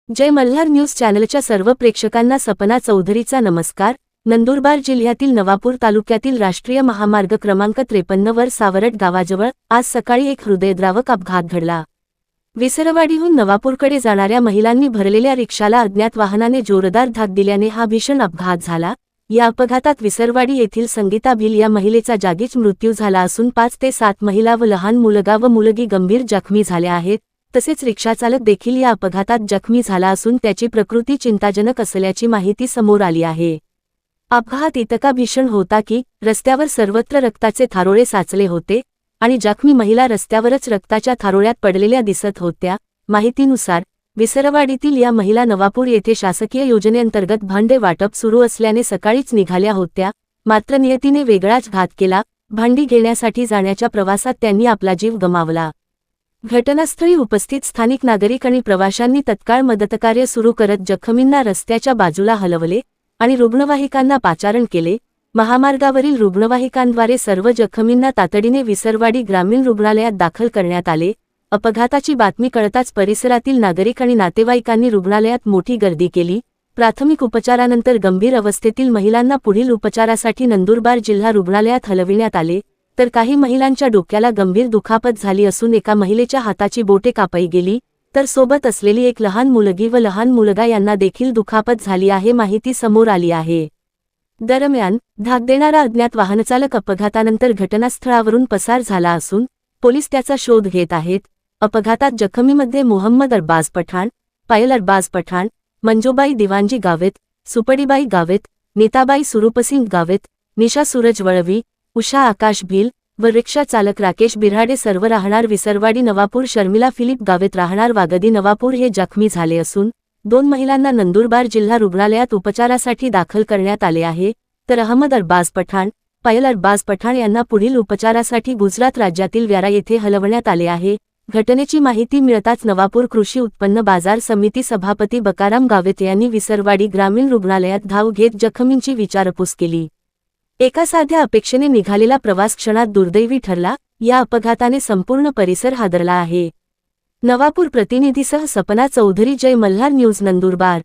जय Malhar news चॅनलच्या सर्व प्रेक्षकांना सपना चौधरीचा नमस्कार। नंदुरबार जिल्ह्यातील नवापूर तालुक्यातील राष्ट्रीय महामार्ग क्रमांक 53 वर सावरट गावाजवळ आज सकाळी एक हृदयद्रावक अपघात घडला। विसरवाडीहून नवापूरकडे जाणाऱ्या महिलांनी भरलेल्या रिक्षाला अज्ञात वाहनाने जोरदार धाक दिल्याने हा भीषण अपघात झाला। या अपघातात विसरवाडी येथील संगीता भिल या महिलेचा जागीच मृत्यू झाला असून 5 ते 7 महिला व लहान मुलगा व मुलगी गंभीर जखमी झाल्या आहेत। तसेच रिक्षाचालक देखील या अपघातात जखमी झाला असून त्याची प्रकृती चिंताजनक असल्याची माहिती समोर आली आहे। अपघात इतका भीषण होता की रस्त्यावर सर्वत्र रक्ताचे थारोळे साचले होते आणि जखमी महिला रस्त्यावरच रक्ताच्या थारोळ्यात पडलेल्या दिसत होत्या। माहितीनुसार विसरवाडीतील या महिला नवापूर येथे शासकीय योजनेअंतर्गत भांडे वाटप सुरू असल्याने सकाळीच निघाल्या होत्या, मात्र नियतीने वेगळाच घात केला। भांडी घेण्यासाठी जाण्याच्या प्रवासात त्यांनी आपला जीव गमावला। घटनास्थळी उपस्थित स्थानिक नागरिक आणि प्रवाशांनी तत्काळ मदतकार्य सुरू करत जखमींना रस्त्याच्या बाजूला हलवले आणि रुग्णवाहिकांना पाचारण केले। महामार्गावरील रुग्णवाहिकांद्वारे सर्व जखमींना तातडीने विसरवाडी ग्रामीण रुग्णालयात दाखल करण्यात आले। अपघाताची बातमी कळताच परिसरातील नागरिक आणि नातेवाईकांनी रुग्णालयात मोठी गर्दी केली। प्राथमिक उपचारानंतर गंभीर अवस्थेतील महिलांना पुढील उपचारासाठी नंदुरबार जिल्हा रुग्णालयात हलविण्यात आले, तर काही महिलांच्या डोक्याला गंभीर दुखापत झाली असून एका महिलेच्या हाताची बोटे कापली गेली, तर सोबत असलेली एक लहान मुलगी व लहान मुलगा यांना देखील दुखापत झाली आहे, माहिती समोर आली आहे। दरम्यान धाक देणारा अज्ञात वाहनचालक अपघातानंतर घटनास्थळावरून पसार झाला असून पोलीस त्याचा शोध घेत आहेत। अपघातात जखमीमध्ये मोहम्मद अरबाज पठाण, पायल अरबाज पठाण, मंजूबाई दिवानजी गावेत, सुपडीबाई गावेत, नीताबाई सुरूपसिंग गावेत, निशा सूरज वळवी, उषा आकाश भिल व रिक्षा चालक राकेश बिराडे सर्व राहणार विसरवाडी नवापूर, शर्मिला फिलिप गावेत राहणार वागदी नवापूर हे जखमी झाले असून 2 महिलांना नंदुरबार जिल्हा रुग्णालयात उपचारासाठी दाखल करण्यात आले आहे, तर अहमद अरबाज पठाण, पायल अरबाज पठाण यांना पुढील उपचारासाठी गुजरात राज्यातील व्यारा येथे हलवण्यात आले आहे। घटनेची माहिती मिळताच नवापूर कृषी उत्पन्न बाजार समिती सभापती बकाराम गावेत यांनी विसरवाडी ग्रामीण रुग्णालयात धाव घेत जखमींची विचारपूस केली। एका साध्या अपेक्षेने निघालेला प्रवास क्षणात दुर्दैवी ठरला। या अपघाताने संपूर्ण परिसर हादरला आहे। नवापूर प्रतिनिधीसह सपना चौधरी, जय मल्हार न्यूज, नंदुरबार।